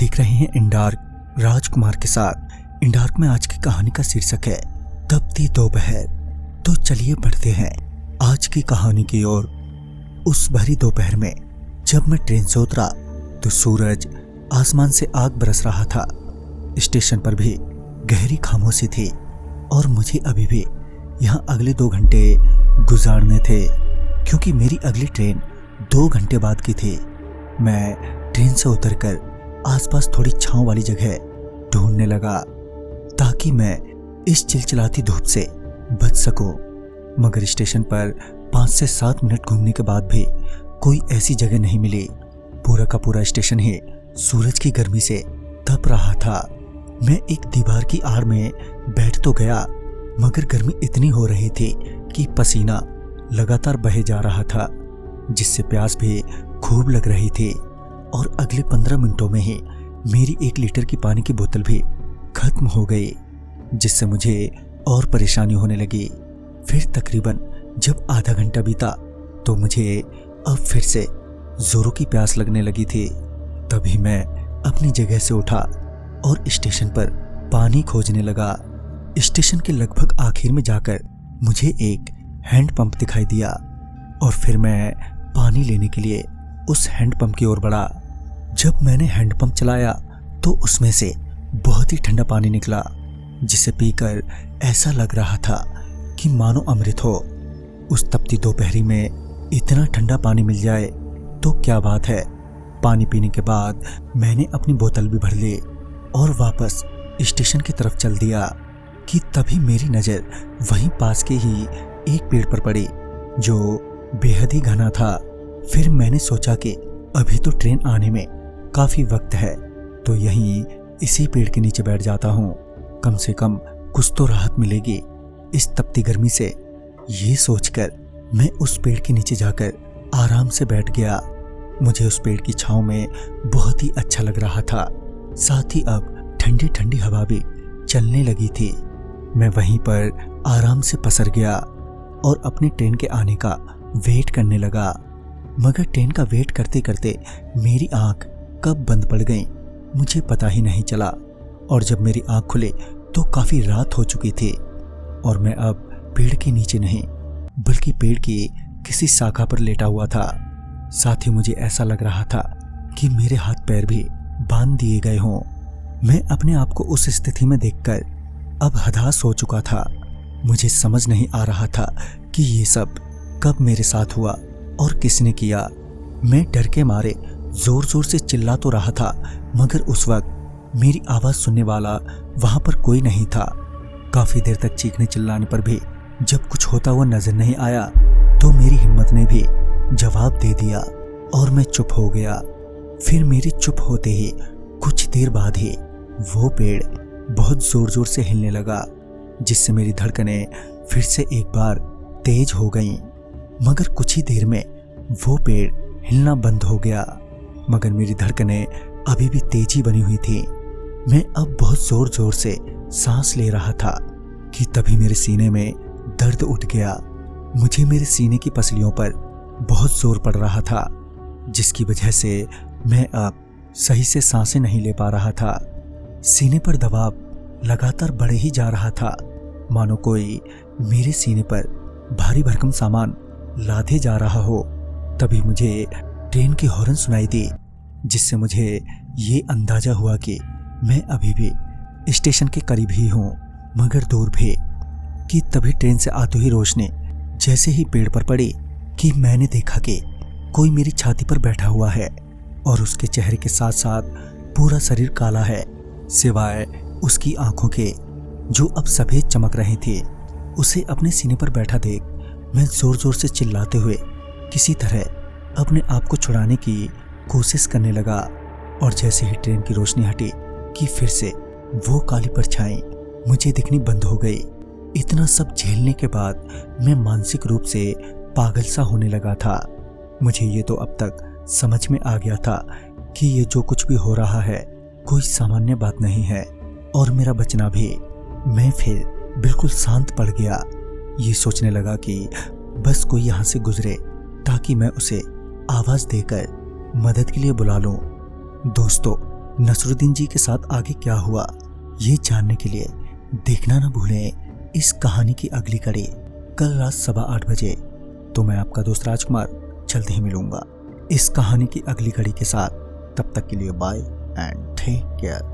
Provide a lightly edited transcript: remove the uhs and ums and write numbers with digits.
देख रहे हैं इंडार्क राजकुमार के साथ। इंडार्क में आज की कहानी का शीर्षक है तपती दोपहर। तो चलिए बढ़ते हैं आज की कहानी की ओर। उस भरी दोपहर में जब मैं ट्रेन से उतरा तो सूरज आसमान से आग बरस रहा था। स्टेशन पर भी गहरी खामोशी थी और मुझे अभी भी यहाँ अगले 2 घंटे गुजारने थे, क्योंकि मेरी अगली ट्रेन 2 घंटे बाद की थी। मैं ट्रेन से उतरकर आसपास थोड़ी छांव वाली जगह ढूंढने लगा ताकि मैं इस चिलचिलाती धूप से बच सकूं। मगर स्टेशन पर 5 से 7 मिनट घूमने के बाद भी कोई ऐसी जगह नहीं मिली। पूरा का पूरा स्टेशन ही सूरज की गर्मी से तप रहा था। मैं एक दीवार की आड़ में बैठ तो गया, मगर गर्मी इतनी हो रही थी कि पसीना लगातार बहे जा रहा था, जिससे प्यास भी खूब लग रही थी। और अगले 15 मिनटों में ही मेरी 1 लीटर की पानी की बोतल भी खत्म हो गई, जिससे मुझे और परेशानी होने लगी। फिर तकरीबन जब आधा घंटा बीता तो मुझे अब फिर से जोरों की प्यास लगने लगी थी। तभी मैं अपनी जगह से उठा और स्टेशन पर पानी खोजने लगा। स्टेशन के लगभग आखिर में जाकर मुझे एक हैंडपंप दिखाई दिया और फिर मैं पानी लेने के लिए उस हैंडपंप की ओर बढ़ा। जब मैंने हैंडपंप चलाया तो उसमें से बहुत ही ठंडा पानी निकला, जिसे पीकर ऐसा लग रहा था कि मानो अमृत हो। उस तपती दोपहरी में इतना ठंडा पानी मिल जाए तो क्या बात है। पानी पीने के बाद मैंने अपनी बोतल भी भर ली और वापस स्टेशन की तरफ चल दिया कि तभी मेरी नज़र वहीं पास के ही एक पेड़ पर पड़ी जो बेहद ही घना था। फिर मैंने सोचा कि अभी तो ट्रेन आने में काफी वक्त है, तो यहीं इसी पेड़ के नीचे बैठ जाता हूँ। कम से कम कुछ तो राहत मिलेगी इस तपती गर्मी से। ये सोचकर मैं उस पेड़ के नीचे जाकर आराम से बैठ गया। मुझे उस पेड़ की छांव में बहुत ही अच्छा लग रहा था। साथ ही अब ठंडी ठंडी हवा भी चलने लगी थी। मैं वहीं पर आराम से पसर गया और अपनी ट्रेन के आने का वेट करने लगा। मगर ट्रेन का वेट करते करते मेरी आंख कब बंद पड़ गई मुझे पता ही नहीं चला। और जब मेरी आंख खुले तो काफी रात हो चुकी थी और मैं अब पेड़ के नीचे नहीं बल्कि पेड़ की किसी शाखा पर लेटा हुआ था। साथ ही मुझे ऐसा लग रहा था कि मेरे हाथ पैर भी बांध दिए गए हों। मैं अपने आप को उस स्थिति में देखकर अब हताश हो चुका था। मुझे समझ नहीं आ रहा था कि ये सब कब मेरे साथ हुआ और किसने किया। मैं डर के मारे जोर जोर से चिल्ला तो रहा था, मगर उस वक्त मेरी आवाज सुनने वाला वहां पर कोई नहीं था। काफी देर तक चीखने चिल्लाने पर भी जब कुछ होता हुआ नजर नहीं आया तो मेरी हिम्मत ने भी जवाब दे दिया और मैं चुप हो गया। फिर मेरी चुप होते ही कुछ देर बाद ही वो पेड़ बहुत जोर जोर से हिलने लगा, जिससे मेरी धड़कनें फिर से एक बार तेज हो गईं। मगर कुछ ही देर में वो पेड़ हिलना बंद हो गया, मगर मेरी धड़कनें अभी भी तेजी बनी हुई थी। मैं अब बहुत जोर जोर से सांस ले रहा था कि तभी मेरे सीने में दर्द उठ गया। मुझे मेरे सीने की पसलियों पर बहुत जोर पड़ रहा था, जिसकी वजह से मैं अब सही से सांसें नहीं ले पा रहा था। सीने पर दबाव लगातार बढ़े ही जा रहा था, मानो कोई मेरे सीने पर भारी भरकम सामान लादे जा रहा हो। तभी मुझे ट्रेन की हॉर्न सुनाई दी, जिससे मुझे ये अंदाजा हुआ कि मैं अभी भी स्टेशन के करीब ही हूँ, मगर दूर भी। कि तभी ट्रेन से आती हुई रोशनी जैसे ही पेड़ पर पड़ी कि मैंने देखा कि कोई मेरी छाती पर बैठा हुआ है और उसके चेहरे के साथ साथ पूरा शरीर काला है, सिवाय उसकी आंखों के जो अब सफेद चमक रही थी। उसे अपने सीने पर बैठा देख मैं जोर जोर से चिल्लाते हुए किसी तरह अपने आप को छुड़ाने की कोशिश करने लगा। और जैसे ही ट्रेन की रोशनी हटी कि फिर से वो काली परछाई मुझे दिखनी बंद हो गई। इतना सब झेलने के बाद मैं मानसिक रूप से पागल सा होने लगा था। मुझे ये तो अब तक समझ में आ गया था कि ये जो कुछ भी हो रहा है कोई सामान्य बात नहीं है और मेरा बचना भी। मैं फिर बिल्कुल शांत पड़ गया। ये सोचने लगा कि बस कोई यहाँ से गुजरे ताकि मैं उसे आवाज देकर मदद के लिए बुला लूं। दोस्तों, नसरुद्दीन जी के साथ आगे क्या हुआ, ये जानने के लिए देखना ना भूलें इस कहानी की अगली कड़ी कल रात 8:15 बजे। तो मैं आपका दोस्त राजकुमार जल्द ही मिलूंगा इस कहानी की अगली कड़ी के साथ। तब तक के लिए बाय एंड टेक केयर।